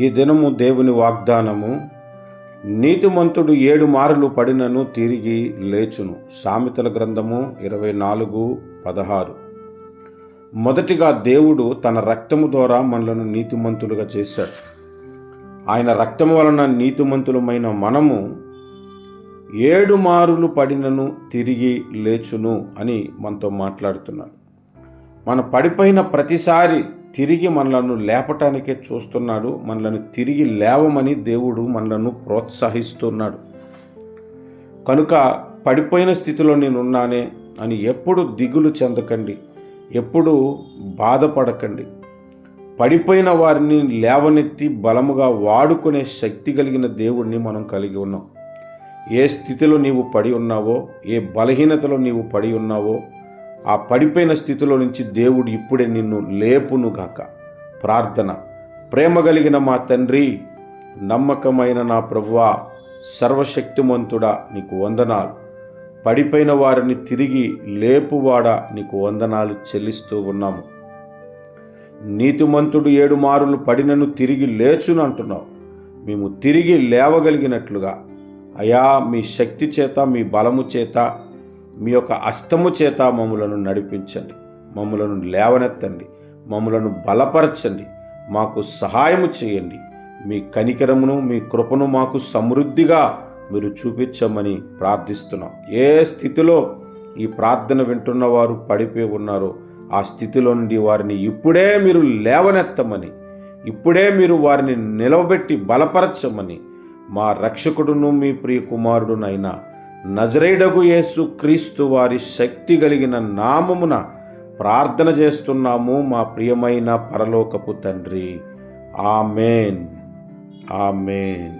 ఈ దినము దేవుని వాగ్దానము, నీతిమంతుడు 7 మారులు పడినను తిరిగి లేచును. సామెతల గ్రంథము 24:16. మొదటిగా దేవుడు తన రక్తము ద్వారా మనలను నీతిమంతులుగా చేశాడు. ఆయన రక్తము వలన నీతిమంతులమైన మనము 7 మారులు పడినను తిరిగి లేచును అని మనతో మాట్లాడుతున్నాడు. మన పడిపోయిన ప్రతిసారి తిరిగి మనలను లేపటానికే చూస్తున్నాడు. మనలను తిరిగి లేవమని దేవుడు మనలను ప్రోత్సహిస్తున్నాడు. కనుక పడిపోయిన స్థితిలో నేనున్నానే అని ఎప్పుడు దిగులు చెందకండి, ఎప్పుడు బాధపడకండి. పడిపోయిన వారిని లేవనెత్తి బలముగా వాడుకునే శక్తి కలిగిన దేవుడిని మనం కలిగి ఉన్నాం. ఏ స్థితిలో నీవు పడి ఉన్నావో, ఏ బలహీనతలో నీవు పడి ఉన్నావో, ఆ పడిపోయిన స్థితిలో నుంచి దేవుడు ఇప్పుడే నిన్ను లేపునుగాక. ప్రార్థన. ప్రేమ కలిగిన మా తండ్రి, నమ్మకమైన నా ప్రభువా, సర్వశక్తిమంతుడా, నీకు వందనాలు. పడిపోయిన వారిని తిరిగి లేపువాడా, నీకు వందనాలు చెల్లిస్తూ ఉన్నాము. నీతిమంతుడు 7 మారులు పడినను తిరిగి లేచును అంటున్నావు. మేము తిరిగి లేవగలిగినట్లుగా అయా, మీ శక్తి చేత, మీ బలము చేత, మీ యొక్క హస్తము చేత మమ్ములను నడిపించండి, మమ్ములను లేవనెత్తండి, మమ్ములను బలపరచండి, మాకు సహాయము చేయండి. మీ కనికరమును, మీ కృపను మాకు సమృద్ధిగా మీరు చూపించమని ప్రార్థిస్తున్నాం. ఏ స్థితిలో ఈ ప్రార్థన వింటున్న వారు పడిపోయి ఉన్నారో ఆ స్థితిలో నుండి వారిని ఇప్పుడే మీరు లేవనెత్తమని, ఇప్పుడే మీరు వారిని నిలవబెట్టి బలపరచమని మా రక్షకుడును మీ ప్రియ కుమారుడునైన నజరేయుడగు యేసు క్రీస్తు వారి శక్తి కలిగిన నామమున ప్రార్థన చేస్తున్నాము మా ప్రియమైన పరలోకపు తండ్రి. ఆమేన్, ఆమేన్.